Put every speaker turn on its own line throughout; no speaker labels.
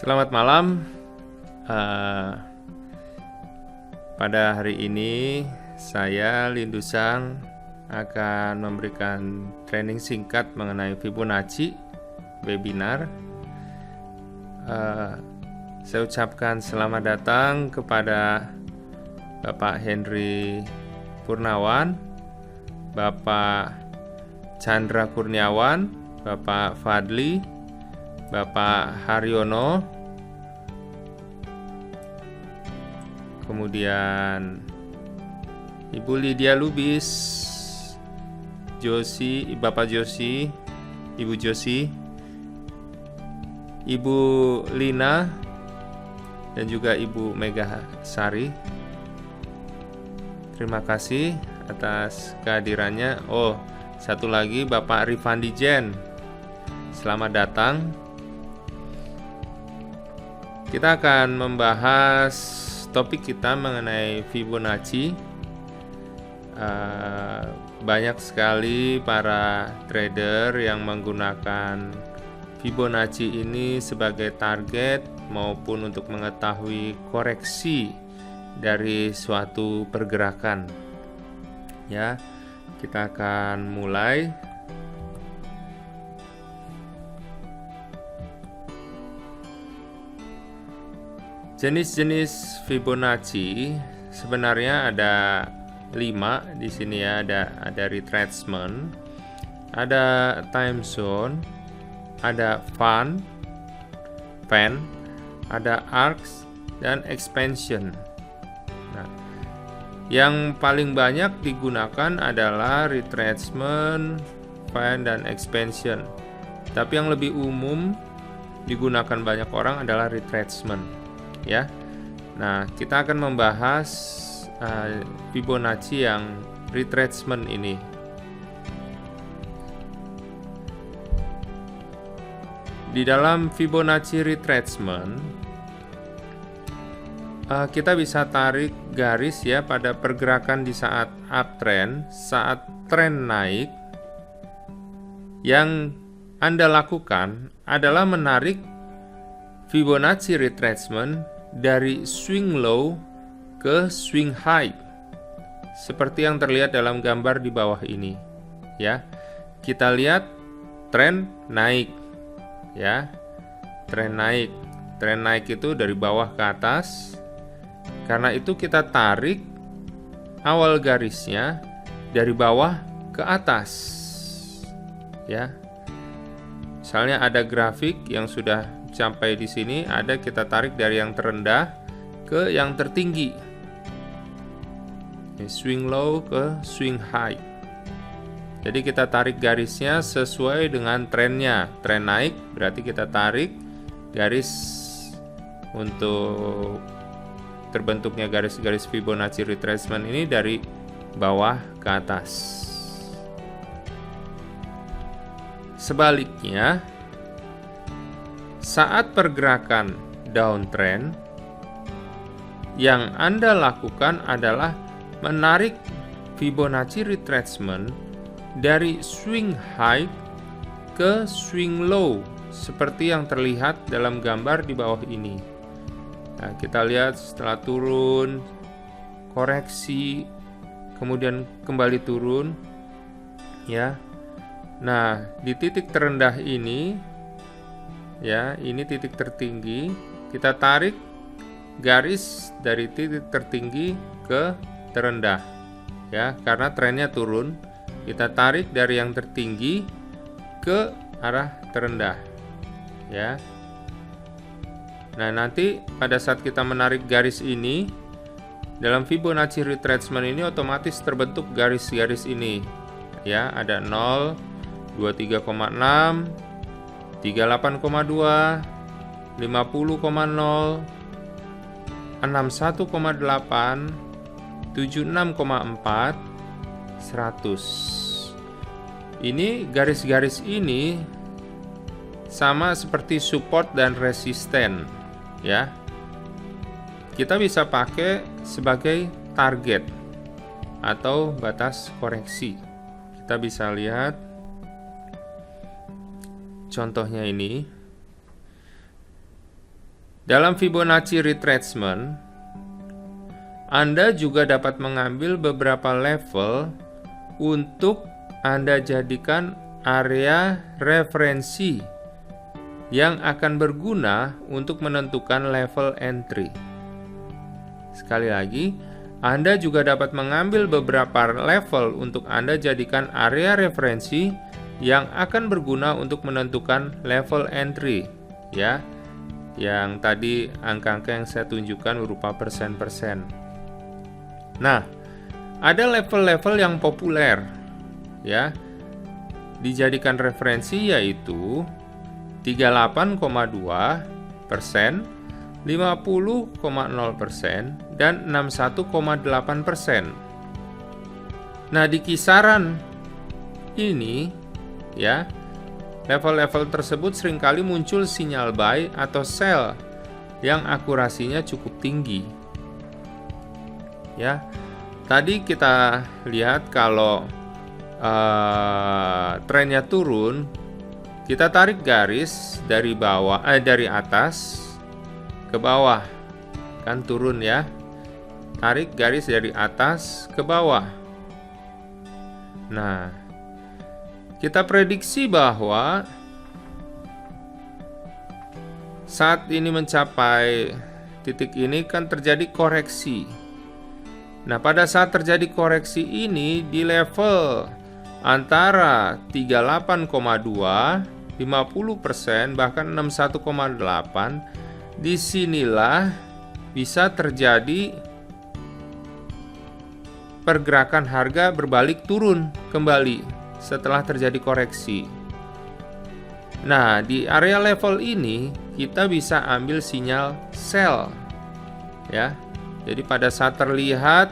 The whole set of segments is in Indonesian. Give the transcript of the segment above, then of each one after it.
Selamat malam. Eh, Pada hari ini saya Lindu Sang akan memberikan training singkat mengenai Fibonacci webinar. Saya ucapkan selamat datang kepada Bapak Henry Purnawan, Bapak Chandra Kurniawan, Bapak Fadli, Bapak Haryono, kemudian Ibu Lydia Lubis, Josi, Bapak Josi, Ibu Josi, Ibu Lina, dan juga Ibu Mega Sari. Terima kasih atas kehadirannya. Oh, satu lagi Bapak Rifandi Jen, selamat datang. Kita akan membahas topik kita mengenai Fibonacci. Banyak sekali para trader yang menggunakan Fibonacci ini sebagai target maupun untuk mengetahui koreksi dari suatu pergerakan. Ya, kita akan mulai. Jenis-jenis Fibonacci sebenarnya ada 5 di sini ya. Ada retracement, ada time zone, ada fan, ada arcs, dan expansion. Nah, yang paling banyak digunakan adalah retracement, fan, dan expansion. Tapi yang lebih umum digunakan banyak orang adalah retracement. Ya, nah kita akan membahas Fibonacci yang retracement ini. Di dalam Fibonacci retracement, kita bisa tarik garis ya pada pergerakan di saat uptrend, saat tren naik. Yang Anda lakukan adalah menarik Fibonacci retracement dari swing low ke swing high, seperti yang terlihat dalam gambar di bawah ini. Ya, kita lihat tren naik, ya, tren naik itu dari bawah ke atas. Karena itu kita tarik awal garisnya dari bawah ke atas, ya. Misalnya ada grafik yang sudah sampai di sini, ada kita tarik dari yang terendah ke yang tertinggi. Swing low ke swing high. Jadi kita tarik garisnya sesuai dengan trennya. Tren naik berarti kita tarik garis untuk terbentuknya garis-garis Fibonacci retracement ini dari bawah ke atas. Sebaliknya, saat pergerakan downtrend, yang Anda lakukan adalah menarik Fibonacci retracement dari swing high ke swing low, seperti yang terlihat dalam gambar di bawah ini. Nah, kita lihat setelah turun, koreksi, kemudian kembali turun, ya. Nah, di titik terendah ini, ya, ini titik tertinggi, kita tarik garis dari titik tertinggi ke terendah, ya, karena trennya turun, kita tarik dari yang tertinggi ke arah terendah, ya. Nah, nanti pada saat kita menarik garis ini, dalam Fibonacci retracement ini otomatis terbentuk garis-garis ini, ya, ada 0, 23,6, 38,2, 50,0, 61,8, 76,4, 100. Ini garis-garis ini sama seperti support dan resisten, ya. Kita bisa pakai sebagai target atau batas koreksi. Kita bisa lihat contohnya ini. Dalam Fibonacci retracement, Anda juga dapat mengambil beberapa level untuk Anda jadikan area referensi yang akan berguna untuk menentukan level entry. Sekali lagi, Anda juga dapat mengambil beberapa level untuk Anda jadikan area referensi yang akan berguna untuk menentukan level entry, ya. Yang tadi angka-angka yang saya tunjukkan berupa persen-persen. Nah, ada level-level yang populer, ya, dijadikan referensi, yaitu 38,2%, 50,0%, dan 61,8%. Nah, di kisaran ini, ya, level-level tersebut seringkali muncul sinyal buy atau sell yang akurasinya cukup tinggi. Ya, tadi kita lihat kalau trennya turun, kita tarik garis dari dari atas ke bawah, kan turun ya. Tarik garis dari atas ke bawah. Nah, kita prediksi bahwa saat ini mencapai titik ini kan terjadi koreksi. Nah, pada saat terjadi koreksi ini di level antara 38,2, 50%, bahkan 61,8, disinilah bisa terjadi pergerakan harga berbalik turun kembali setelah terjadi koreksi. Nah, di area level ini kita bisa ambil sinyal sell, ya. Jadi pada saat terlihat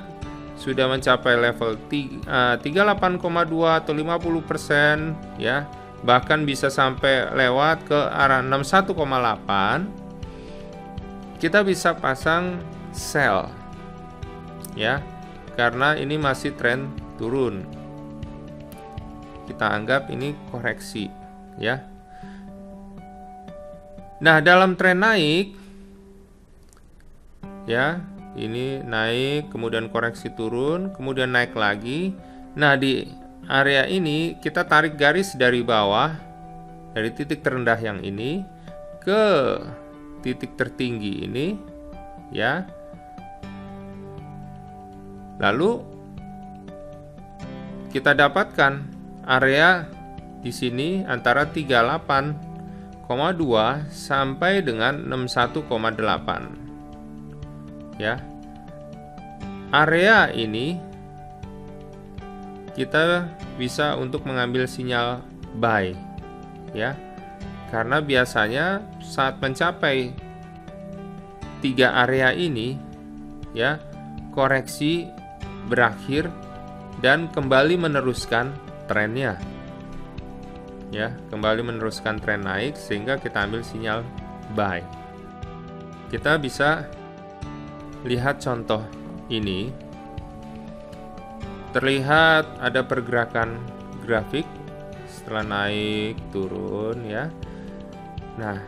sudah mencapai level 38,2 atau 50%, ya, bahkan bisa sampai lewat ke arah 61,8, kita bisa pasang sell, ya, karena ini masih tren turun. Kita anggap ini koreksi, ya. Nah, dalam tren naik, ya, ini naik, kemudian koreksi turun, kemudian naik lagi. Nah, di area ini kita tarik garis dari bawah, dari titik terendah yang ini ke titik tertinggi ini, ya. Lalu kita dapatkan area di sini antara 38,2 sampai dengan 61,8. Ya. Area ini kita bisa untuk mengambil sinyal buy, ya. Karena biasanya saat mencapai 3 area ini, ya, koreksi berakhir dan kembali meneruskan trennya, ya, kembali meneruskan tren naik sehingga kita ambil sinyal buy. Kita bisa lihat contoh ini. Terlihat ada pergerakan grafik setelah naik turun, ya. Nah,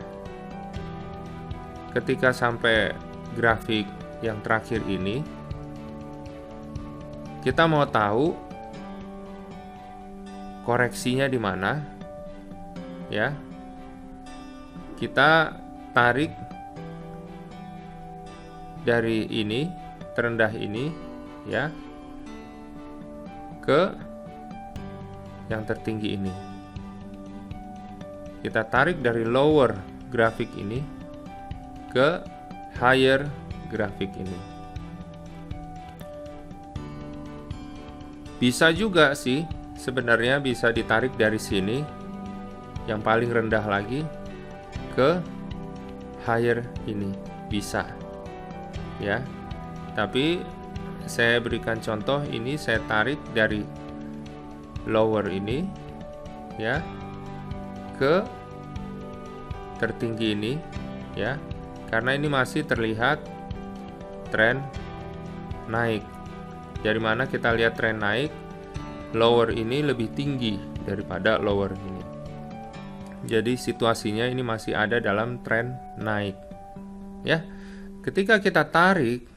ketika sampai grafik yang terakhir ini, kita mau tahu koreksinya di mana, ya. Kita tarik dari ini, terendah ini, ya, ke yang tertinggi ini. Kita tarik dari lower grafik ini ke higher grafik ini. Bisa juga sih, sebenarnya bisa ditarik dari sini, yang paling rendah lagi, ke higher ini, bisa, ya. Tapi saya berikan contoh, ini saya tarik dari lower ini, ya, ke tertinggi ini, ya, karena ini masih terlihat tren naik. Dari mana kita lihat tren naik, lower ini lebih tinggi daripada lower ini. Jadi situasinya ini masih ada dalam tren naik, Ya. Ketika kita tarik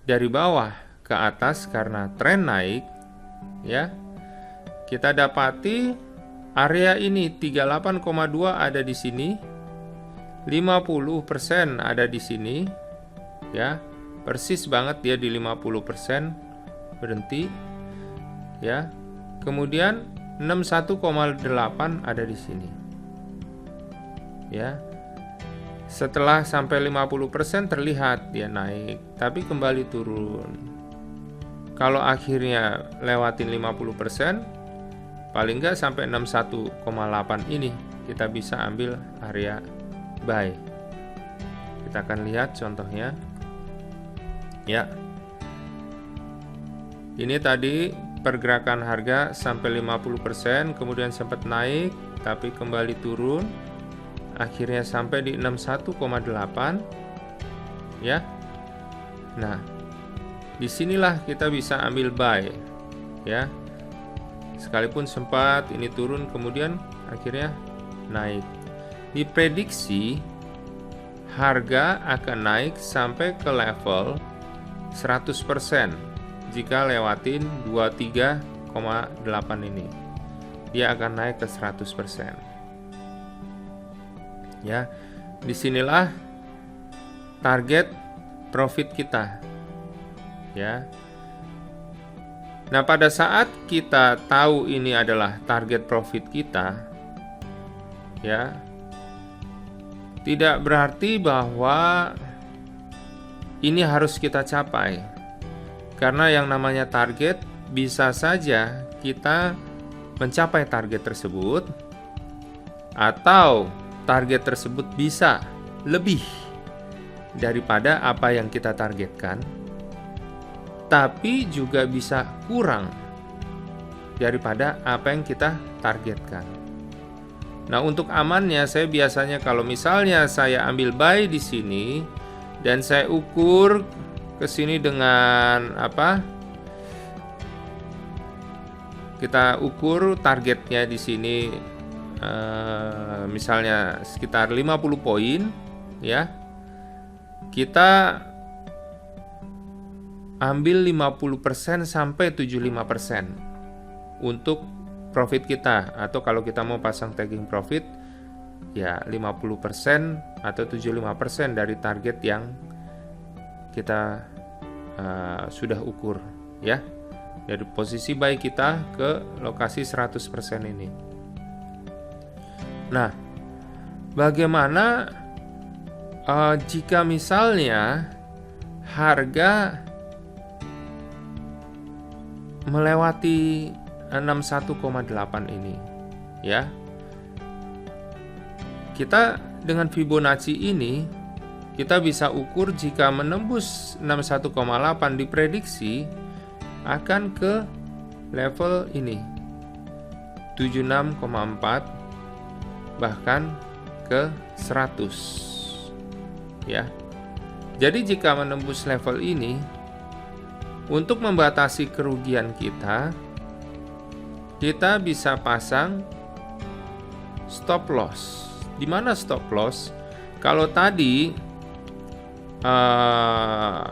dari bawah ke atas karena tren naik, ya, kita dapati area ini 38,2 ada di sini, 50% ada di sini, ya, persis banget dia di 50% berhenti, ya. Kemudian 61,8 ada di sini, ya. Setelah sampai 50% terlihat dia naik, tapi kembali turun. Kalau akhirnya lewatin 50%, paling nggak sampai 61,8 ini kita bisa ambil area buy. Kita akan lihat contohnya. Ya. Ini tadi pergerakan harga sampai 50%, kemudian sempat naik tapi kembali turun. Akhirnya sampai di 61,8, ya. Nah, disinilah kita bisa ambil buy, ya. Sekalipun sempat ini turun kemudian akhirnya naik. Diprediksi harga akan naik sampai ke level 100% jika lewatin 23,8 ini. Dia akan naik ke 100%. Ya, disinilah target profit kita, ya. Nah, pada saat kita tahu ini adalah target profit kita, ya, tidak berarti bahwa ini harus kita capai, karena yang namanya target bisa saja kita mencapai target tersebut, atau target tersebut bisa lebih daripada apa yang kita targetkan, tapi juga bisa kurang daripada apa yang kita targetkan. Nah, untuk amannya saya biasanya kalau misalnya saya ambil buy di sini dan saya ukur ke sini dengan apa? Kita ukur targetnya di sini misalnya sekitar 50 poin, ya. Kita ambil 50% sampai 75% untuk profit kita, atau kalau kita mau pasang taking profit ya 50% atau 75% dari target yang kita sudah ukur, ya. Dari posisi buy kita ke lokasi 100% ini. Nah, bagaimana jika misalnya harga melewati 61,8 ini, ya? Kita dengan Fibonacci ini kita bisa ukur jika menembus 61,8 diprediksi akan ke level ini 76,4 bahkan ke 100, ya. Jadi jika menembus level ini, untuk membatasi kerugian kita bisa pasang stop loss. Di mana stop loss? Kalau tadi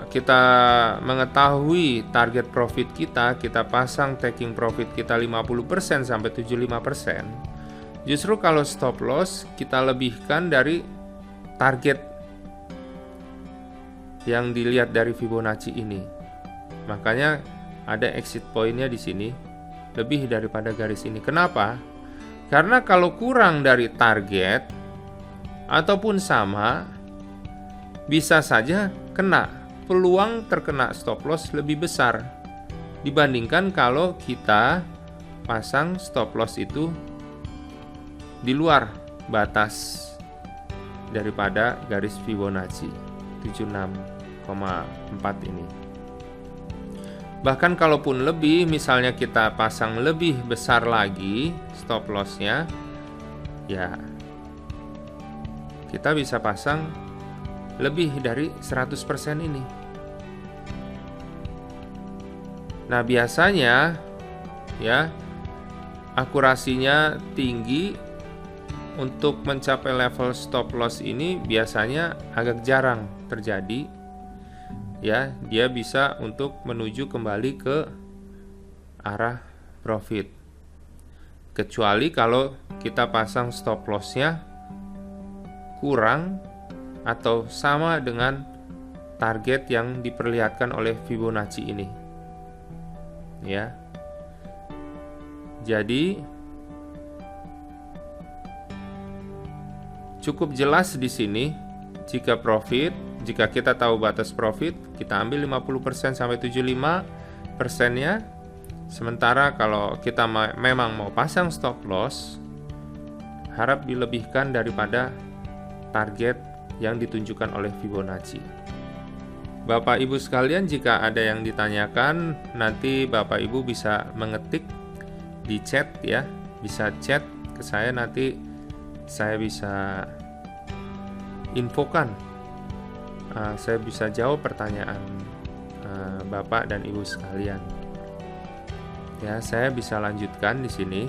kita mengetahui target profit kita pasang taking profit kita 50% sampai 75%. Justru kalau stop loss kita lebihkan dari target yang dilihat dari Fibonacci ini. Makanya ada exit point-nya di sini lebih daripada garis ini. Kenapa? Karena kalau kurang dari target ataupun sama, bisa saja kena. Peluang terkena stop loss lebih besar dibandingkan kalau kita pasang stop loss itu di luar batas daripada garis Fibonacci 76,4 ini. Bahkan kalaupun lebih, misalnya kita pasang lebih besar lagi stop lossnya, ya kita bisa pasang lebih dari 100% ini. Nah, biasanya ya akurasinya tinggi untuk mencapai level stop loss ini biasanya agak jarang terjadi. Ya, dia bisa untuk menuju kembali ke arah profit. Kecuali kalau kita pasang stop loss-nya kurang atau sama dengan target yang diperlihatkan oleh Fibonacci ini. Ya. Jadi cukup jelas di sini jika kita tahu batas profit, kita ambil 50% sampai 75%-nya. Sementara kalau kita memang mau pasang stop loss, harap dilebihkan daripada target yang ditunjukkan oleh Fibonacci. Bapak Ibu sekalian, jika ada yang ditanyakan, nanti Bapak Ibu bisa mengetik di chat ya, bisa chat ke saya, nanti saya bisa infokan, saya bisa jawab pertanyaan Bapak dan Ibu sekalian. Ya, saya bisa lanjutkan di sini.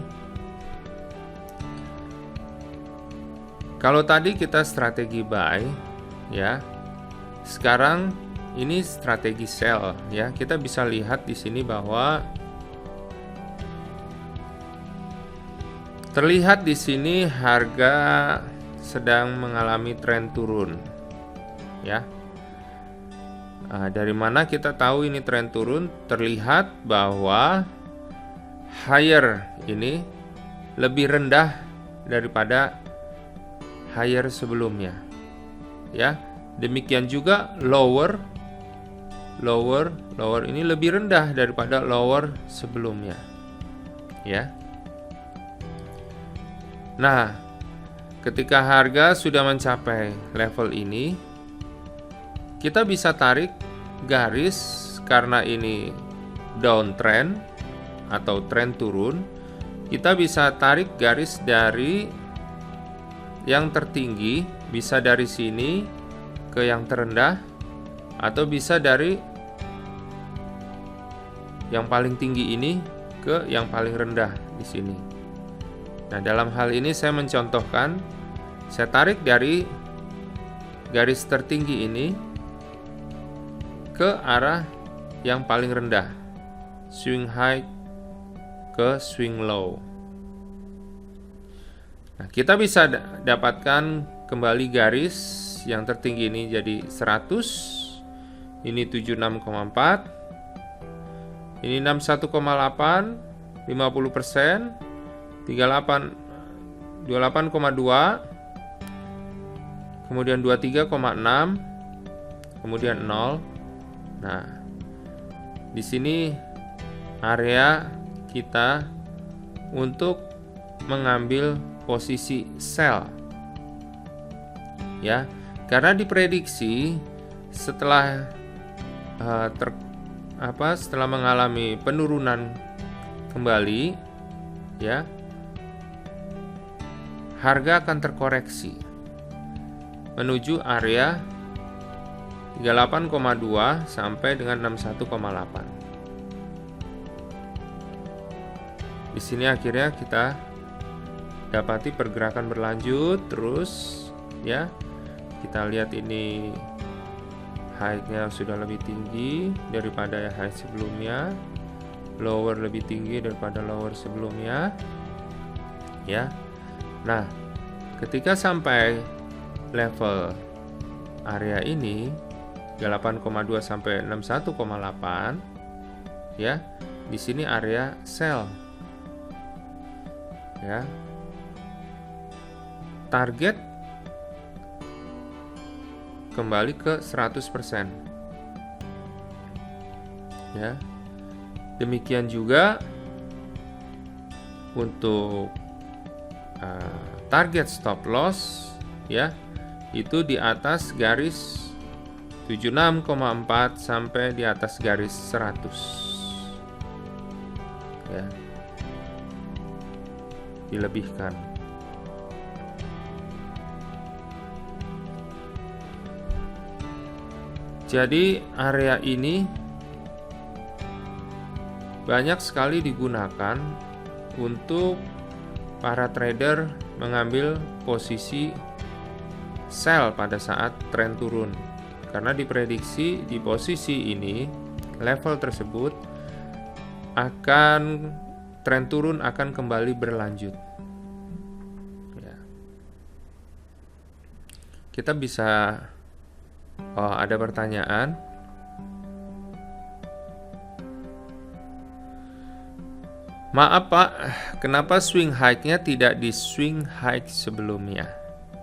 Kalau tadi kita strategi buy, ya, sekarang ini strategi sell, ya. Kita bisa lihat di sini bahwa terlihat di sini harga sedang mengalami tren turun, ya. Dari mana kita tahu ini tren turun? Terlihat bahwa higher ini lebih rendah daripada higher sebelumnya, ya. Demikian juga lower ini lebih rendah daripada lower sebelumnya, ya. Nah, ketika harga sudah mencapai level ini, kita bisa tarik garis karena ini downtrend atau tren turun. Kita bisa tarik garis dari yang tertinggi, bisa dari sini ke yang terendah, atau bisa dari yang paling tinggi ini ke yang paling rendah di sini. Nah, dalam hal ini saya mencontohkan, saya tarik dari garis tertinggi ini ke arah yang paling rendah, swing high ke swing low. Nah, kita bisa dapatkan kembali garis yang tertinggi ini jadi 100, ini 76,4, ini 61,8, 50%, 28,2, kemudian 23,6, kemudian 0. Nah, di sini area kita untuk mengambil posisi sell, ya, karena diprediksi setelah setelah mengalami penurunan kembali, ya, harga akan terkoreksi menuju area 38,2 sampai dengan 61,8. Di sini akhirnya kita dapati pergerakan berlanjut terus, ya. Kita lihat ini high-nya sudah lebih tinggi daripada high sebelumnya, lower lebih tinggi daripada lower sebelumnya, ya. Nah, ketika sampai level area ini 38,2 sampai 61,8, ya, di sini area sell, ya. Target kembali ke 100%, ya. Demikian juga untuk target stop loss, ya, itu di atas garis 76,4 sampai di atas garis 100, ya, dilebihkan. Jadi area ini banyak sekali digunakan untuk para trader mengambil posisi sell pada saat tren turun, karena diprediksi di posisi ini, level tersebut tren turun akan kembali berlanjut. Ya. Kita bisa, ada pertanyaan. Maaf Pak, kenapa swing high-nya tidak di swing high sebelumnya?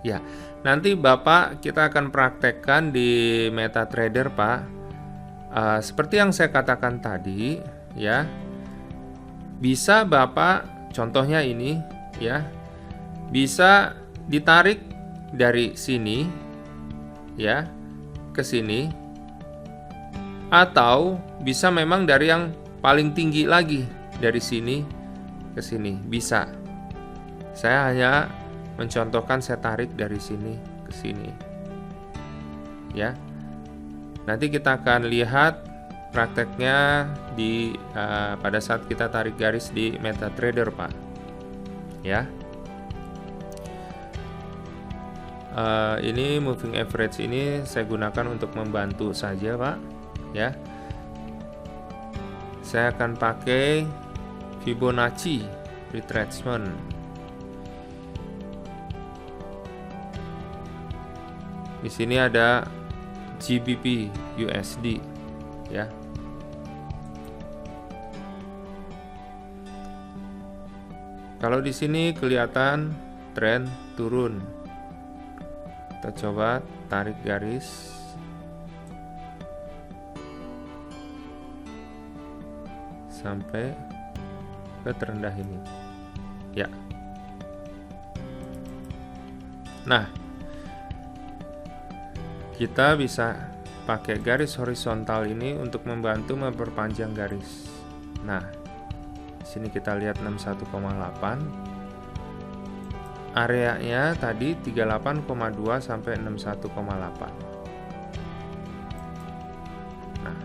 Ya, nanti Bapak kita akan praktekkan di MetaTrader Pak. Seperti yang saya katakan tadi, ya, bisa Bapak, contohnya ini, ya, bisa ditarik dari sini, ya, ke sini, atau bisa memang dari yang paling tinggi lagi, dari sini ke sini, bisa. Saya hanya mencontohkan, saya tarik dari sini ke sini, ya. Nanti kita akan lihat prakteknya pada saat kita tarik garis di MetaTrader Pak, ya. Ini moving average ini saya gunakan untuk membantu saja Pak, ya. Saya akan pakai Fibonacci retracement. Di sini ada GBP USD, ya. Kalau di sini kelihatan tren turun. Kita coba tarik garis. Sampai ke terendah ini, ya. Nah, kita bisa pakai garis horizontal ini untuk membantu memperpanjang garis. Nah, sini kita lihat 61,8. Areanya tadi 38,2 sampai 61,8. Nah,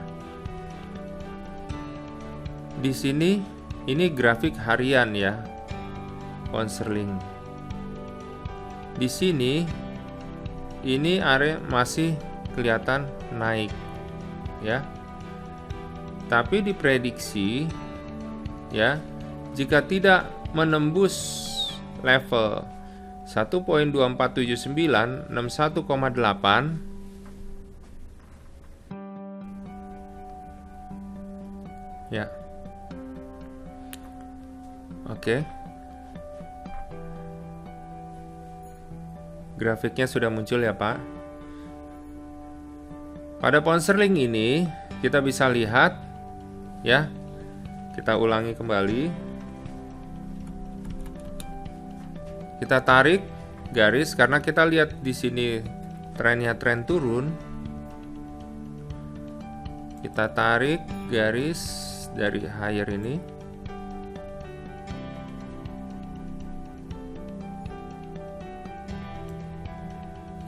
di sini ini grafik harian ya, pound sterling. Di sini ini area masih kelihatan naik, ya. Tapi diprediksi, ya, jika tidak menembus level 1.2479 61,8, ya. Oke. Grafiknya sudah muncul ya, Pak. Pada pound sterling ini kita bisa lihat, ya. Kita ulangi kembali. Kita tarik garis karena kita lihat di sini trennya tren turun. Kita tarik garis dari higher ini.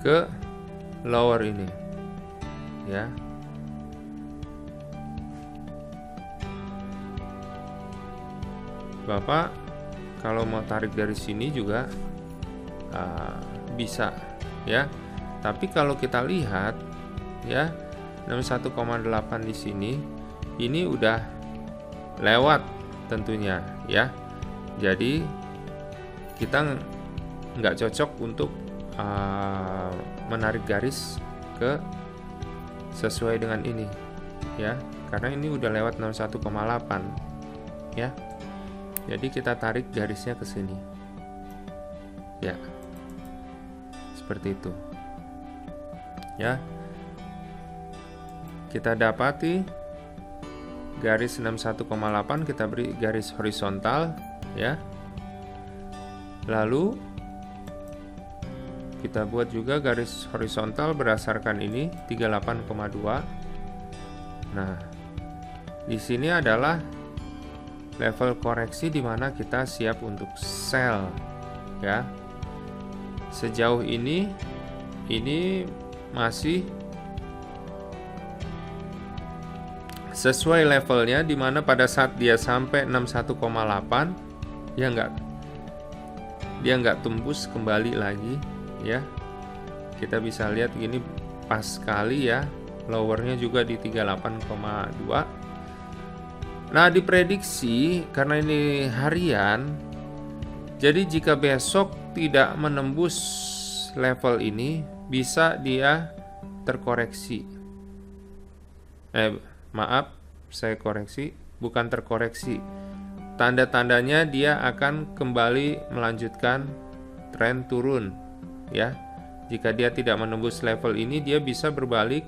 Ke lower ini, ya. Bapak kalau mau tarik dari sini juga bisa, ya. Tapi kalau kita lihat, ya, 61,8 di sini, ini udah lewat tentunya, ya. Jadi kita nggak cocok untuk menarik garis ke sesuai dengan ini, ya, karena ini udah lewat 61,8, ya. Jadi kita tarik garisnya ke sini, ya, seperti itu, ya. Kita dapati garis 61,8, kita beri garis horizontal, ya. Lalu kita buat juga garis horizontal berdasarkan ini 38,2. Nah, di sini adalah level koreksi di mana kita siap untuk sell, ya. Sejauh ini masih sesuai levelnya, di mana pada saat dia sampai 61,8, ya dia nggak tembus kembali lagi ya. Kita bisa lihat gini pas sekali ya, lowernya juga di 38,2. Nah, diprediksi karena ini harian, jadi jika besok tidak menembus level ini, bisa dia terkoreksi. Maaf, saya koreksi, bukan terkoreksi. Tanda-tandanya dia akan kembali melanjutkan tren turun ya. Jika dia tidak menembus level ini, dia bisa berbalik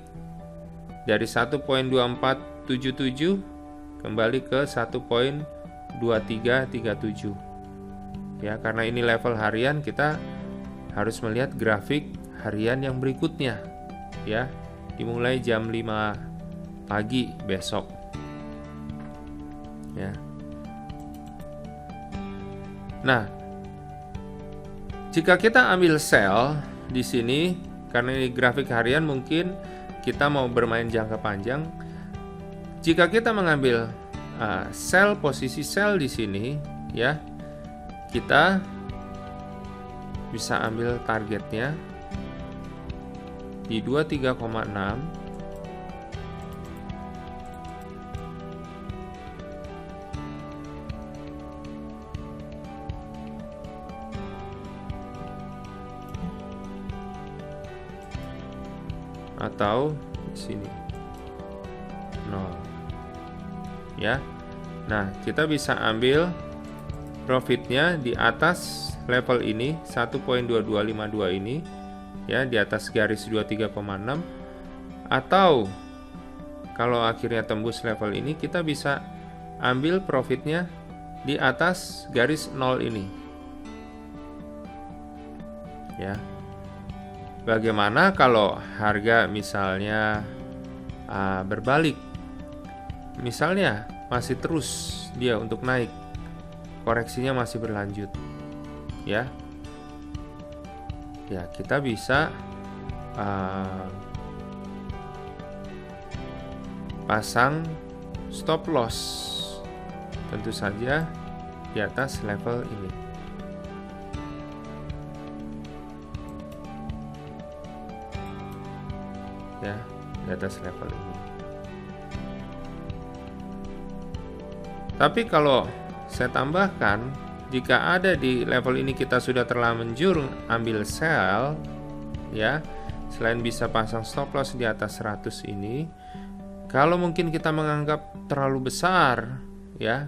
dari 1.2477 kembali ke 1.2337 ya. Karena ini level harian, kita harus melihat grafik harian yang berikutnya ya, dimulai jam 5 pagi besok ya. Nah, jika kita ambil sell di sini, karena ini grafik harian, mungkin kita mau bermain jangka panjang. Jika kita mengambil sell, posisi sell di sini, ya, kita bisa ambil targetnya di 23,6. Atau di sini 0 ya. Nah, kita bisa ambil profitnya di atas level ini 1.2252 ini ya, di atas garis 23,6. Atau kalau akhirnya tembus level ini, kita bisa ambil profitnya di atas garis 0 ini ya. Bagaimana kalau harga misalnya berbalik, misalnya masih terus dia untuk naik, koreksinya masih berlanjut ya, kita bisa pasang stop loss, tentu saja di atas level ini ya, di atas level ini. Tapi kalau saya tambahkan, jika ada di level ini kita sudah terlanjur ambil sell ya, selain bisa pasang stop loss di atas 100 ini, kalau mungkin kita menganggap terlalu besar ya,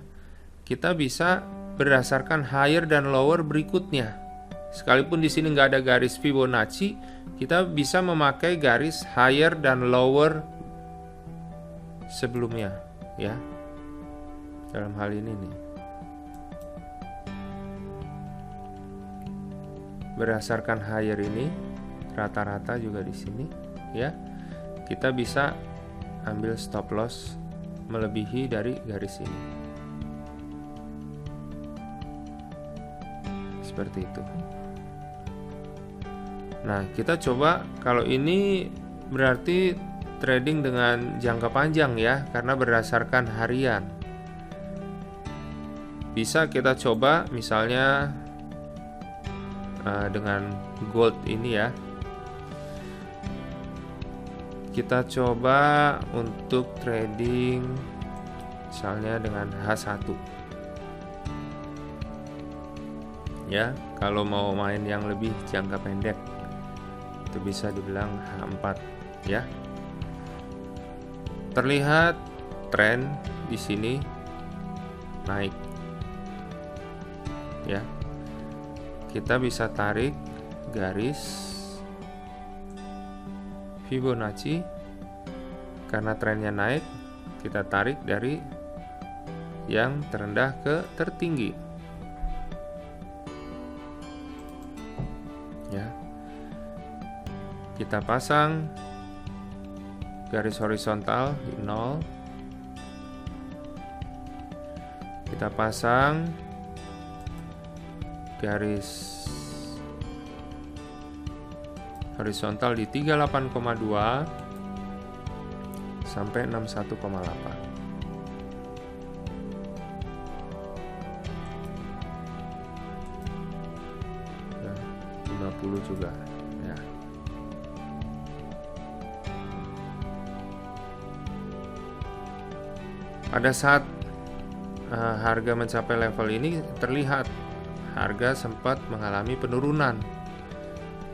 kita bisa berdasarkan higher dan lower berikutnya. Sekalipun di sini nggak ada garis Fibonacci, kita bisa memakai garis higher dan lower sebelumnya ya. Dalam hal ini nih, berdasarkan higher ini rata-rata juga di sini ya, kita bisa ambil stop loss melebihi dari garis ini. Seperti itu. Nah, kita coba, kalau ini berarti trading dengan jangka panjang ya, karena berdasarkan harian. Bisa kita coba misalnya dengan gold ini ya. Kita coba untuk trading misalnya dengan H1 ya. Kalau mau main yang lebih jangka pendek, itu bisa dibilang H4 ya. Terlihat tren di sini naik ya. Kita bisa tarik garis Fibonacci, karena trennya naik, kita tarik dari yang terendah ke tertinggi ya. Kita pasang garis horizontal di 0. Kita pasang garis horizontal di 38,2 sampai 61,8. juga ya. Pada saat harga mencapai level ini, terlihat harga sempat mengalami penurunan.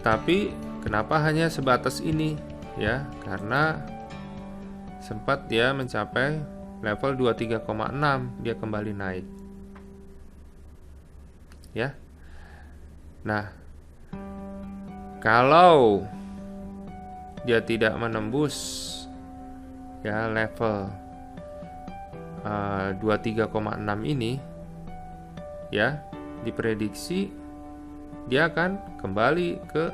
Tapi kenapa hanya sebatas ini ya? Karena sempat dia mencapai level 23,6, dia kembali naik. Ya. Nah, kalau dia tidak menembus ya level 23,6 ini ya, diprediksi dia akan kembali ke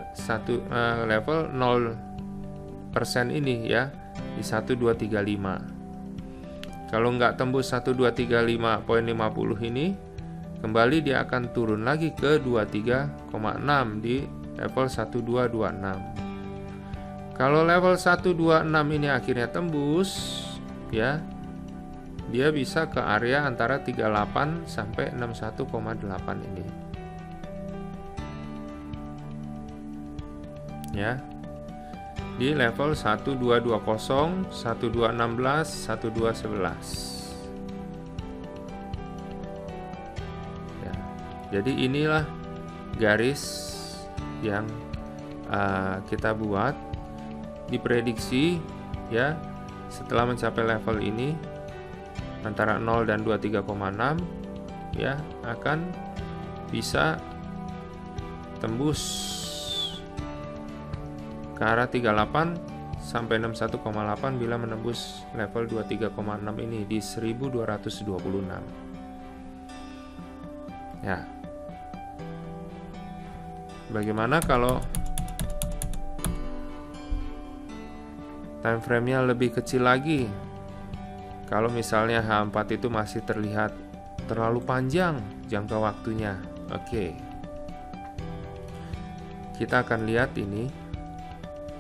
level 0% ini ya, di 1235. Kalau nggak tembus 1235.50 ini, kembali dia akan turun lagi ke 23,6 di level 1226. Kalau level 126 ini akhirnya tembus ya, dia bisa ke area antara 38 sampai 61,8 ini. Ya. Di level 1220, 1216, 1211. Ya. Jadi inilah garis yang kita buat, diprediksi ya, setelah mencapai level ini antara 0 dan 23,6 ya, akan bisa tembus ke arah 38 sampai 61,8 bila menembus level 23,6 ini di 1226. Ya. Bagaimana kalau time frame-nya lebih kecil lagi? Kalau misalnya H4 itu masih terlihat terlalu panjang jangka waktunya. Oke. Kita akan lihat ini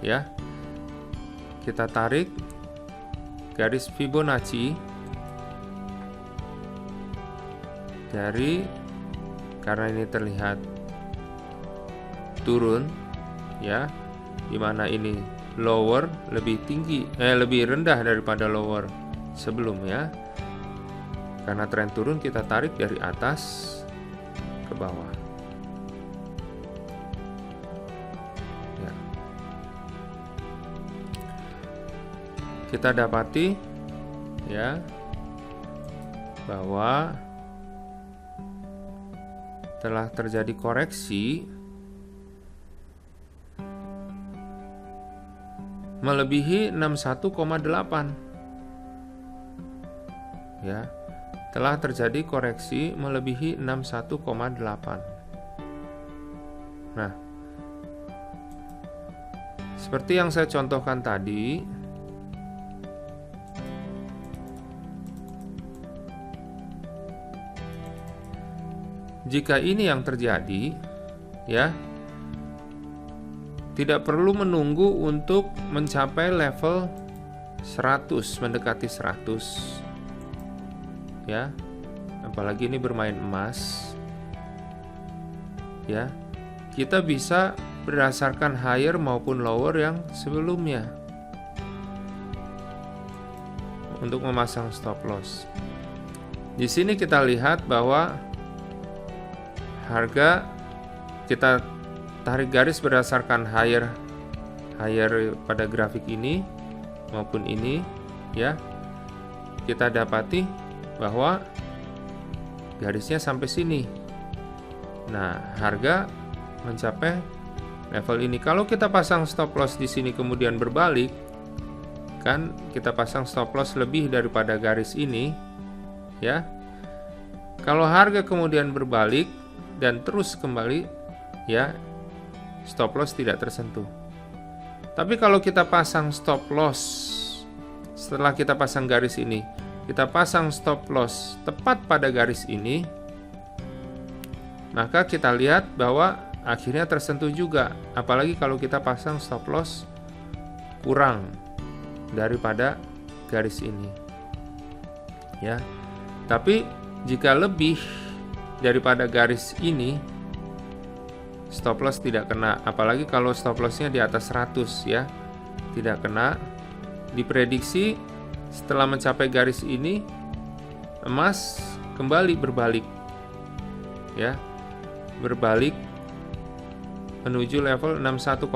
ya. Kita tarik garis Fibonacci karena ini terlihat turun ya, dimana ini lower lebih rendah daripada lower sebelumnya. Karena tren turun, kita tarik dari atas ke bawah ya. Kita dapati ya bahwa telah terjadi koreksi melebihi 61,8 ya, telah terjadi koreksi melebihi 61,8. Nah, seperti yang saya contohkan tadi, jika ini yang terjadi ya, tidak perlu menunggu untuk mencapai level 100, mendekati 100 ya, apalagi ini bermain emas ya. Kita bisa berdasarkan higher maupun lower yang sebelumnya untuk memasang stop loss. Di sini kita lihat bahwa harga, kita tarik garis berdasarkan higher pada grafik ini maupun ini ya, kita dapati bahwa garisnya sampai sini. Nah, harga mencapai level ini. Kalau kita pasang stop loss di sini kemudian berbalik, kan kita pasang stop loss lebih daripada garis ini ya. Kalau harga kemudian berbalik dan terus kembali ya, stop loss tidak tersentuh. Tapi kalau kita pasang stop loss setelah kita pasang garis ini, kita pasang stop loss tepat pada garis ini, maka kita lihat bahwa akhirnya tersentuh juga. Apalagi kalau kita pasang stop loss kurang daripada garis ini ya. Tapi jika lebih daripada garis ini, stop loss tidak kena, apalagi kalau stop lossnya di atas 100 ya, tidak kena. Diprediksi setelah mencapai garis ini emas kembali berbalik ya, berbalik menuju level 61,8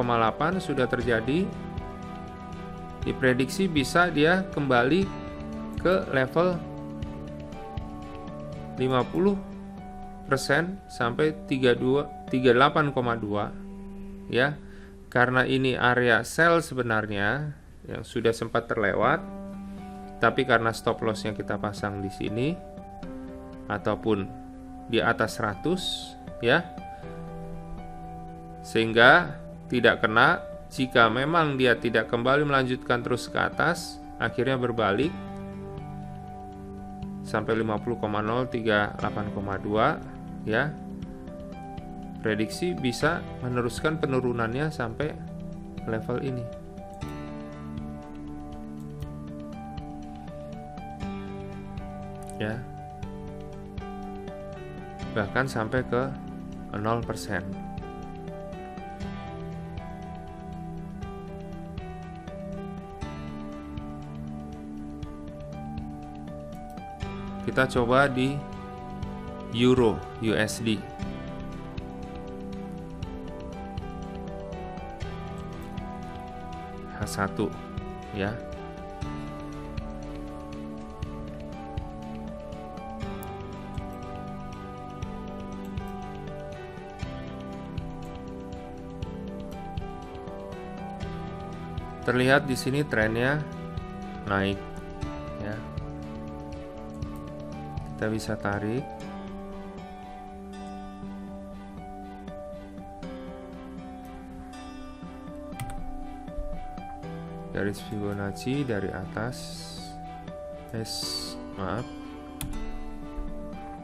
sudah terjadi. Diprediksi bisa dia kembali ke level 50% sampai 38,2 ya. Karena ini area sell sebenarnya yang sudah sempat terlewat, tapi karena stop loss yang kita pasang di sini ataupun di atas 100 ya, sehingga tidak kena. Jika memang dia tidak kembali melanjutkan terus ke atas, akhirnya berbalik sampai 50,038,2 ya. Prediksi bisa meneruskan penurunannya sampai level ini. Ya. Bahkan sampai ke 0%. Kita coba di Euro USD. H1 ya. Terlihat di sini trennya naik ya. Kita bisa tarik garis Fibonacci dari atas.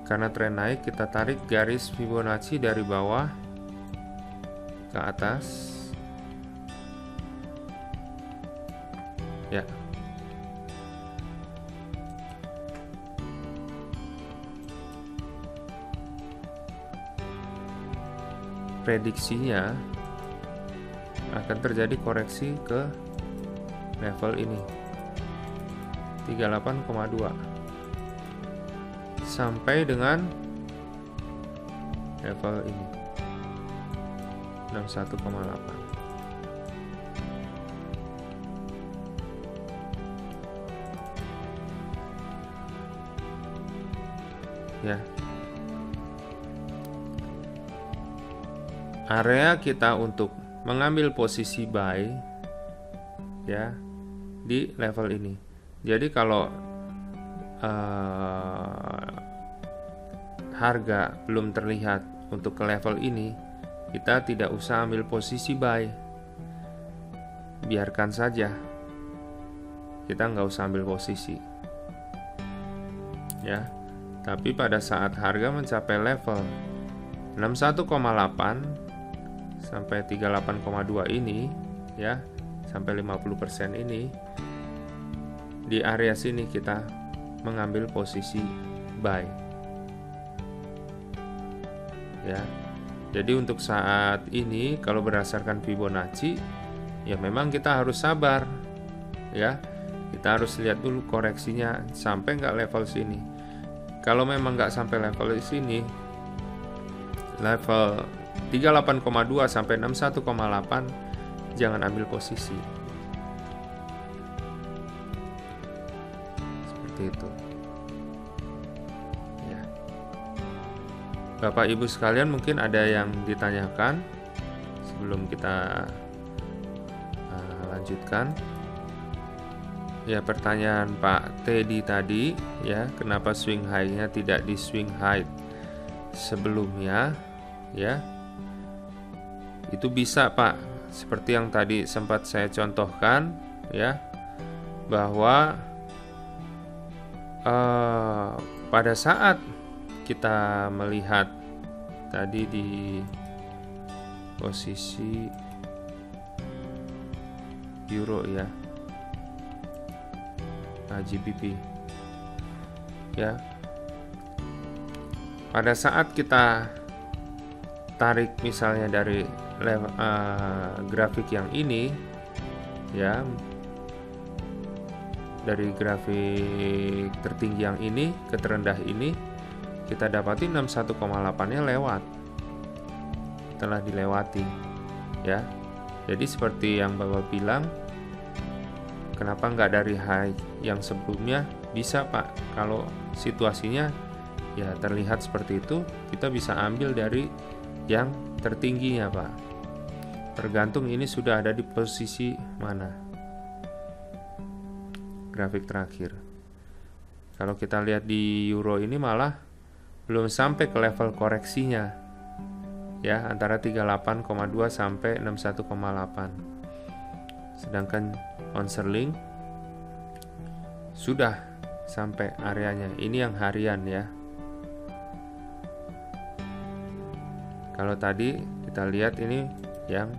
Karena tren naik, kita tarik garis Fibonacci dari bawah ke atas ya. Prediksinya akan terjadi koreksi ke level ini 38,2 sampai dengan level ini 61,8 ya. Area kita untuk mengambil posisi buy ya di level ini. Jadi kalau harga belum terlihat untuk ke level ini, kita tidak usah ambil posisi buy, biarkan saja, kita nggak usah ambil posisi ya. Tapi pada saat harga mencapai level 61,8 sampai 38,2 ini ya, sampai 50% ini, di area sini kita mengambil posisi buy ya. Jadi untuk saat ini kalau berdasarkan Fibonacci ya memang kita harus sabar ya. Kita harus lihat dulu koreksinya sampai nggak level sini. Kalau memang nggak sampai level sini, level 38,2 sampai 61,8, jangan ambil posisi. Seperti itu. Ya. Bapak Ibu sekalian, mungkin ada yang ditanyakan sebelum kita lanjutkan. Ya, pertanyaan Pak Teddy tadi ya, kenapa swing high-nya tidak di swing high sebelumnya ya. Itu bisa Pak, seperti yang tadi sempat saya contohkan ya, bahwa pada saat kita melihat tadi di posisi euro ya, GBP ya, pada saat kita tarik misalnya dari grafik yang ini ya, dari grafik tertinggi yang ini ke terendah ini, kita dapati 61,8-nya lewat, telah dilewati ya. Jadi seperti yang Bapak bilang, kenapa nggak dari high yang sebelumnya? Bisa Pak, kalau situasinya ya terlihat seperti itu, kita bisa ambil dari yang tertingginya Pak. Tergantung ini sudah ada di posisi mana grafik terakhir. Kalau kita lihat di euro ini malah belum sampai ke level koreksinya ya, antara 38,2 sampai 61,8. Sedangkan pound sterling sudah sampai areanya. Ini yang harian ya. Kalau tadi kita lihat ini yang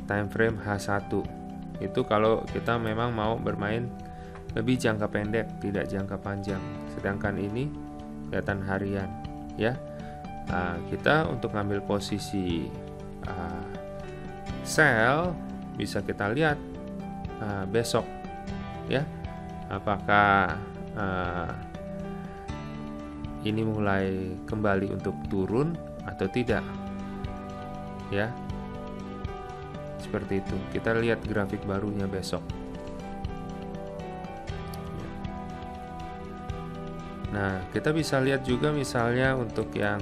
time frame H1. Itu kalau kita memang mau bermain lebih jangka pendek, tidak jangka panjang. Sedangkan ini kelihatan harian ya. Kita untuk ngambil posisi sell bisa kita lihat besok ya, apakah ini mulai kembali untuk turun atau tidak ya, seperti itu. Kita lihat grafik barunya besok. Nah, kita bisa lihat juga misalnya untuk yang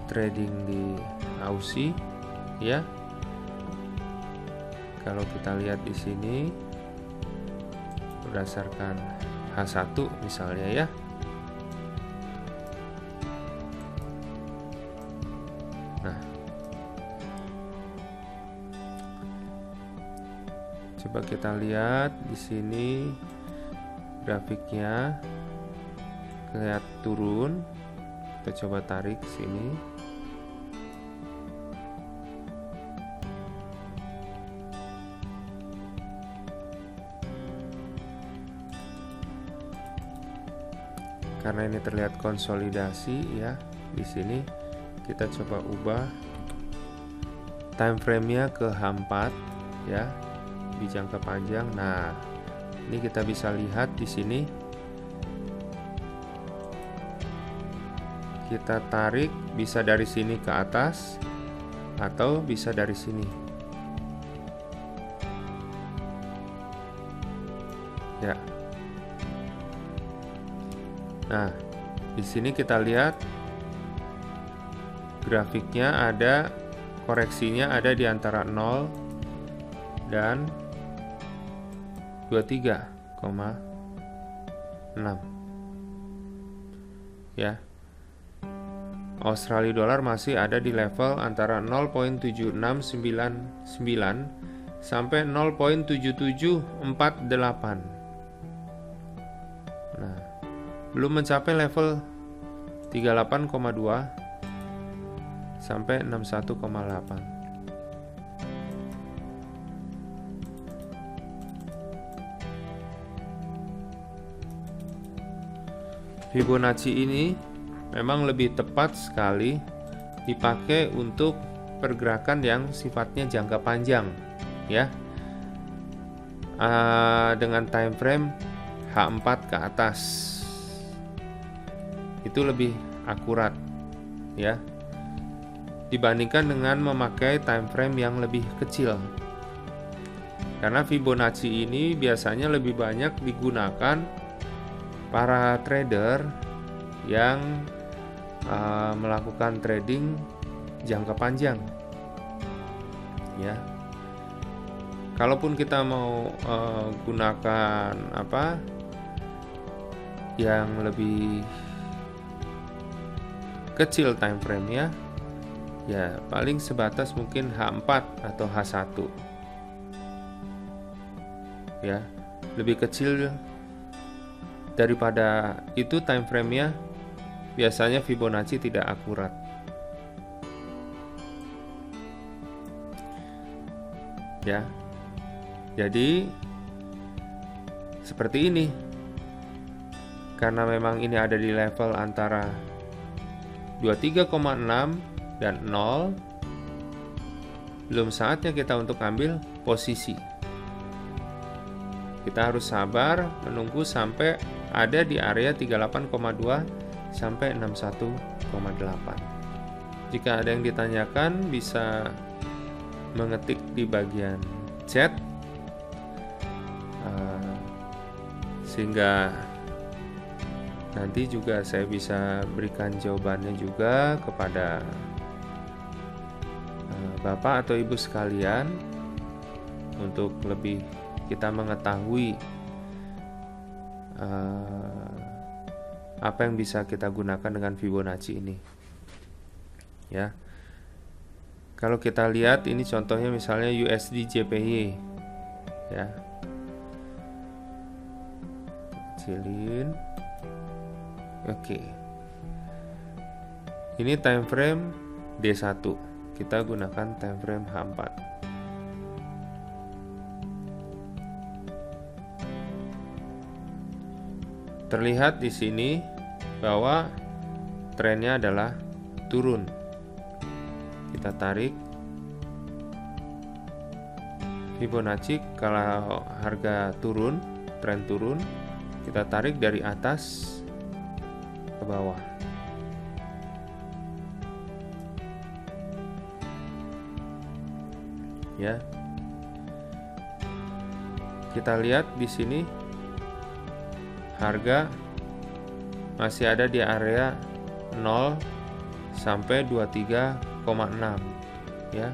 trading di Aussie ya. Kalau kita lihat di sini berdasarkan H1 misalnya ya. Nah, coba kita lihat di sini grafiknya kelihatan turun. Kita coba tarik sini. Karena ini terlihat konsolidasi ya, di sini kita coba ubah time frame-nya ke H4 ya, di jangka panjang. Nah, ini kita bisa lihat di sini. Kita tarik bisa dari sini ke atas atau bisa dari sini. Ya. Nah, di sini kita lihat grafiknya ada koreksinya ada di antara 0 dan 23,6. Ya. Australia dollar masih ada di level antara 0.7699 sampai 0.7748. Nah, belum mencapai level 38,2 sampai 61,8. Fibonacci ini memang lebih tepat sekali dipakai untuk pergerakan yang sifatnya jangka panjang ya, dengan time frame H4 ke atas itu lebih akurat ya, dibandingkan dengan memakai time frame yang lebih kecil. Karena Fibonacci ini biasanya lebih banyak digunakan para trader yang melakukan trading jangka panjang ya. Kalaupun kita mau gunakan yang lebih kecil time frame-nya ya, paling sebatas mungkin H4 atau H1 ya, lebih kecil daripada itu time frame-nya. Biasanya Fibonacci tidak akurat ya. Jadi seperti ini, karena memang ini ada di level antara 23,6 dan 0, belum saatnya kita untuk ambil posisi. Kita harus sabar menunggu sampai ada di area 38,2 sampai 61,8. Jika ada yang ditanyakan, bisa mengetik di bagian chat, sehingga nanti juga saya bisa berikan jawabannya juga kepada Bapak atau Ibu sekalian, untuk lebih kita mengetahui apa yang bisa kita gunakan dengan Fibonacci ini. Ya, kalau kita lihat ini contohnya misalnya USD JPY, ya, kecilin. Oke, ini time frame D1, kita gunakan time frame H4. Terlihat di sini bahwa trennya adalah turun. Kita tarik Fibonacci. Kalau harga turun, tren turun, kita tarik dari atas ke bawah. Ya, kita lihat di sini harga masih ada di area 0 sampai 23,6, ya.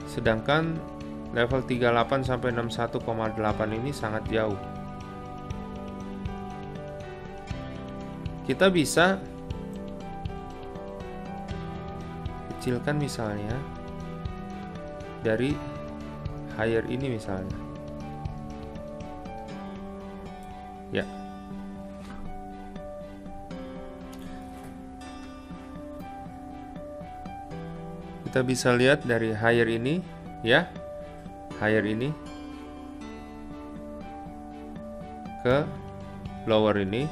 Sedangkan level 38 sampai 61,8 ini sangat jauh. Kita bisa kecilkan misalnya dari higher ini misalnya. Ya. Kita bisa lihat dari higher ini, ya. Higher ini ke lower ini.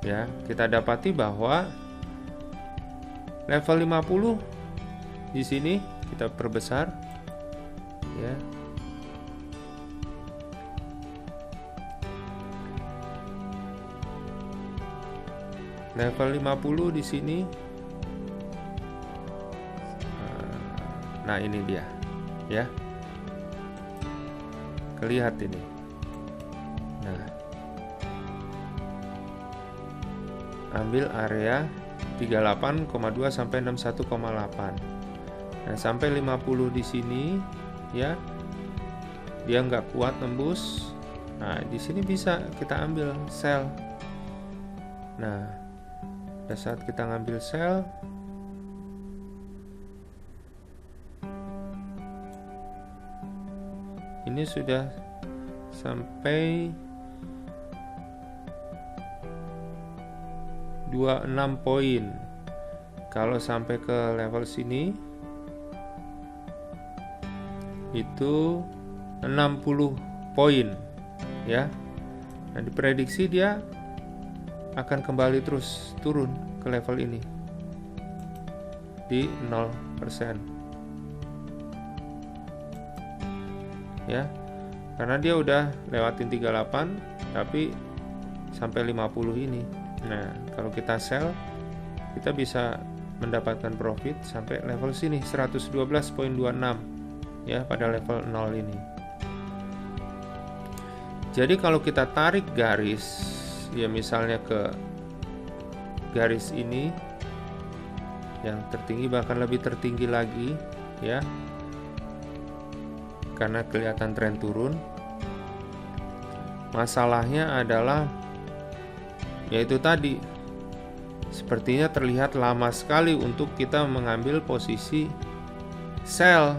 Ya, kita dapati bahwa level 50 di sini kita perbesar, ya. Level 50 di sini. Nah, ini dia, ya. Kelihat ini. Nah, ambil area 38,2 sampai 61,8. Nah, sampai 50 di sini, ya. Dia nggak kuat nembus. Nah, di sini bisa kita ambil sell. Nah, pada saat kita ngambil sell, ini sudah sampai 26 poin. Kalau sampai ke level sini itu 60 poin, ya. Nah, diprediksi dia akan kembali terus turun ke level ini di 0%, ya, karena dia udah lewatin 38 tapi sampai 50 ini. Nah, kalau kita sell, kita bisa mendapatkan profit sampai level sini 112,26, ya, pada level 0 ini. Jadi kalau kita tarik garis, ya, misalnya ke garis ini yang tertinggi, bahkan lebih tertinggi lagi, ya, karena kelihatan tren turun. Masalahnya adalah yaitu tadi, sepertinya terlihat lama sekali untuk kita mengambil posisi sell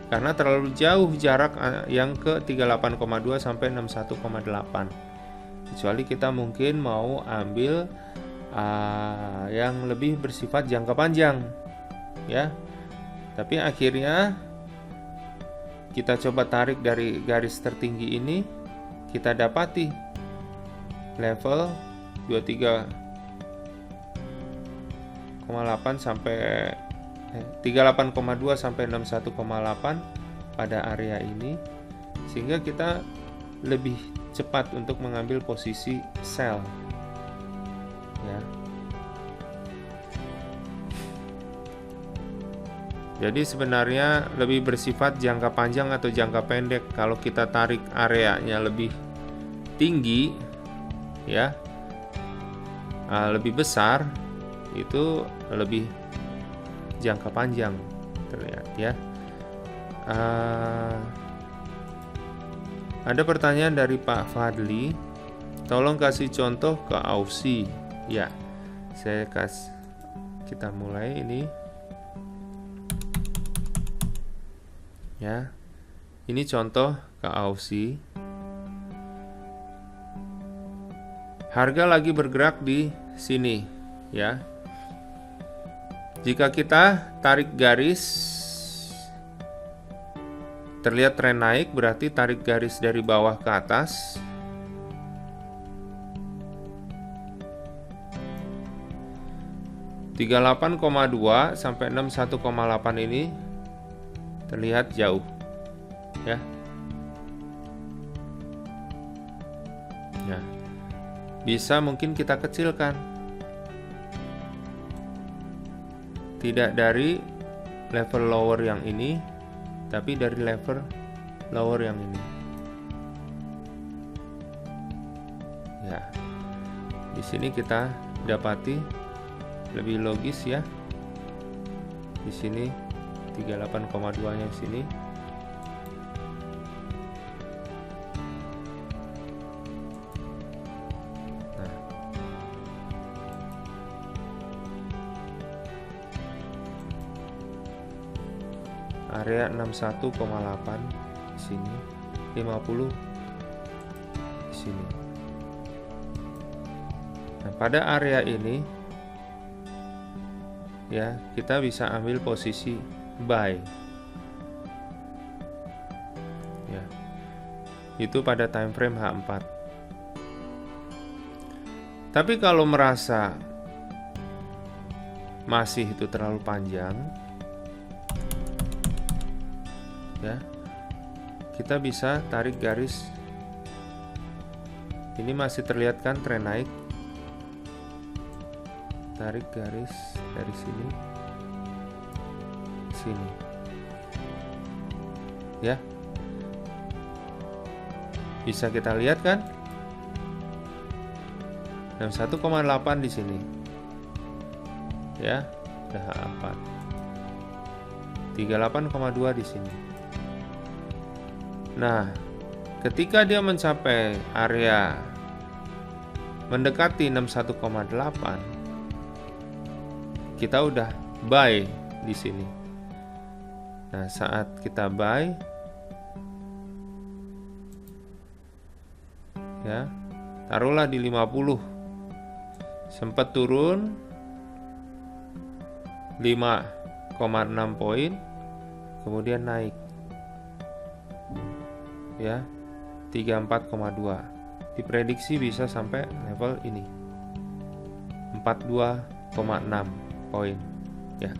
karena terlalu jauh jarak yang ke 38,2 sampai 61,8. Kecuali kita mungkin mau ambil yang lebih bersifat jangka panjang, ya. Tapi akhirnya kita coba tarik dari garis tertinggi ini, kita dapati level 23,6 sampai 38,2 sampai 61,8 pada area ini, sehingga kita lebih cepat untuk mengambil posisi sell ya. Jadi sebenarnya lebih bersifat jangka panjang atau jangka pendek. Kalau kita tarik areanya lebih tinggi ya, lebih besar, itu lebih jangka panjang terlihat ya. Ada pertanyaan dari Pak Fadli, tolong kasih contoh ke Aussie. Ya, kita mulai ini ya. Ini contoh ke Aussie. Harga lagi bergerak di sini ya. Jika kita tarik garis, terlihat tren naik, berarti tarik garis dari bawah ke atas. (38,2 sampai 61,8) ini terlihat jauh ya. Nah, bisa mungkin kita kecilkan, tidak dari level lower yang ini, tapi dari level lower yang ini ya. Di sini kita dapati lebih logis ya. Di sini 38,2 nya di sini. Nah, area 61,8 di sini, 50 di sini. Nah, pada area ini ya, kita bisa ambil posisi buy ya, itu pada time frame H4. Tapi kalau merasa masih itu terlalu panjang ya, kita bisa tarik garis. Ini masih terlihat kan tren naik, tarik garis dari sini sini ya. Bisa kita lihat kan 61,8 di sini ya, udah H4, 38,2 di sini. Nah, ketika dia mencapai area mendekati 61,8, kita udah buy di sini. Nah, saat kita buy ya, taruhlah di 50, sempat turun 5,6 poin, kemudian naik ya 34,2. Diprediksi bisa sampai level ini 42,6 poin ya.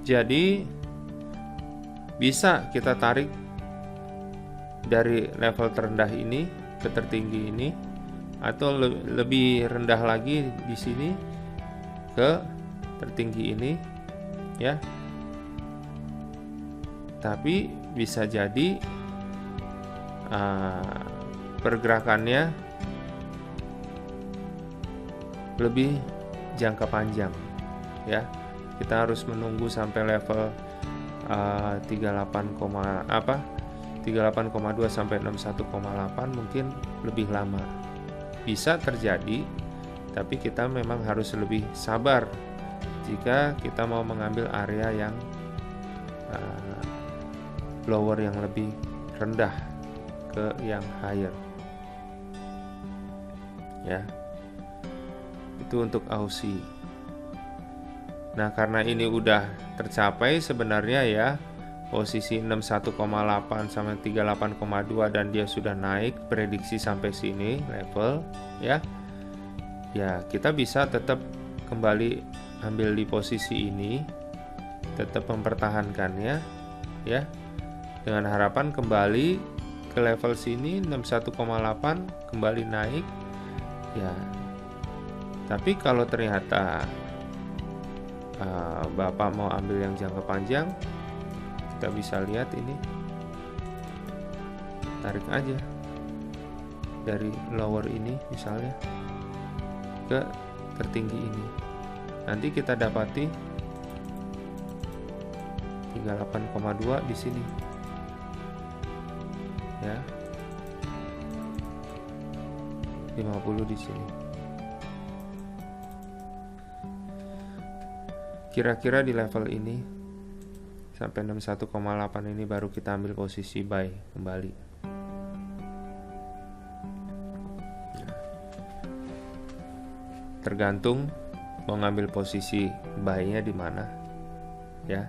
Jadi bisa kita tarik dari level terendah ini ke tertinggi ini, atau lebih rendah lagi di sini ke tertinggi ini ya. Tapi bisa jadi pergerakannya lebih jangka panjang ya. Kita harus menunggu sampai level 38,2 sampai 61,8, mungkin lebih lama. Bisa terjadi, tapi kita memang harus lebih sabar jika kita mau mengambil area yang lower, yang lebih rendah ke yang higher ya. Itu untuk Aussie. Nah, karena ini udah tercapai sebenarnya ya, posisi 61,8 sampai 38,2 dan dia sudah naik prediksi sampai sini level ya. Ya, kita bisa tetap kembali ambil di posisi ini, tetap mempertahankannya ya. Dengan harapan kembali ke level sini 61,8 kembali naik ya. Tapi kalau ternyata Bapak mau ambil yang jangka panjang, kita bisa lihat ini, tarik aja dari lower ini misalnya ke tertinggi ini, nanti kita dapati 38,2 di sini ya, 50 di sini. Kira-kira di level ini sampai 61,8 ini baru kita ambil posisi buy kembali. Tergantung mau ngambil posisi buy-nya di mana ya.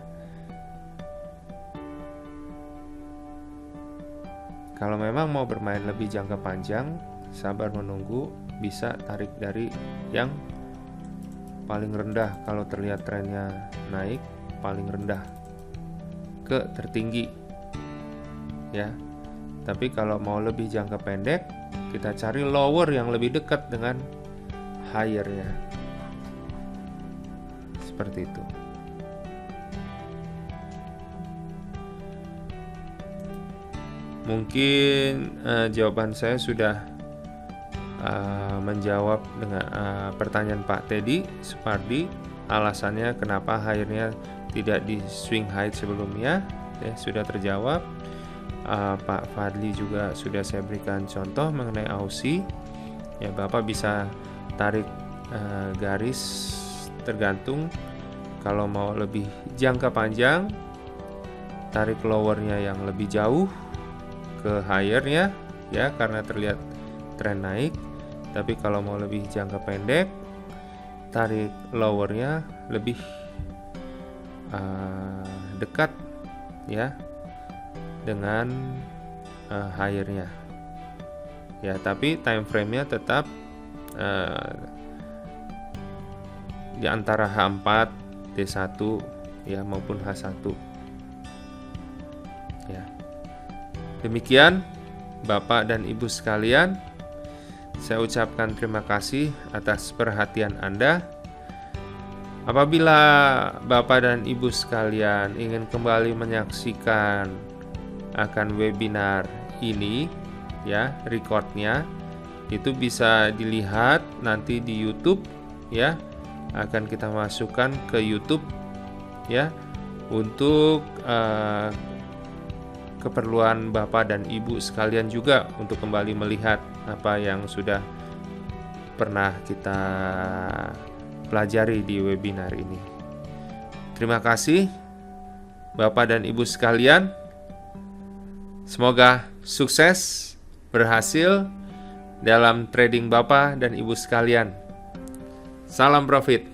Kalau memang mau bermain lebih jangka panjang, sabar menunggu, bisa tarik dari yang paling rendah kalau terlihat trennya naik, paling rendah ke tertinggi ya. Tapi kalau mau lebih jangka pendek, kita cari lower yang lebih dekat dengan higher ya, seperti itu. Mungkin jawaban saya sudah menjawab dengan pertanyaan Pak Teddy Supardi, alasannya kenapa higher-nya tidak di swing high sebelumnya ya, sudah terjawab. Pak Fadli juga sudah saya berikan contoh mengenai Aussie ya. Bapak bisa tarik garis tergantung, kalau mau lebih jangka panjang tarik lowernya yang lebih jauh ke higher-nya ya, karena terlihat tren naik. Tapi kalau mau lebih jangka pendek, tarik lowernya lebih dekat ya dengan higher-nya ya. Tapi time frame-nya tetap di antara H4, D1 ya maupun H1 ya. Demikian Bapak dan Ibu sekalian, saya ucapkan terima kasih atas perhatian Anda. Apabila Bapak dan Ibu sekalian ingin kembali menyaksikan akan webinar ini ya, recordnya itu bisa dilihat nanti di YouTube ya. Akan kita masukkan ke YouTube ya, untuk keperluan Bapak dan Ibu sekalian juga untuk kembali melihat apa yang sudah pernah kita pelajari di webinar ini. Terima kasih Bapak dan Ibu sekalian. Semoga sukses, berhasil dalam trading Bapak dan Ibu sekalian. Salam profit.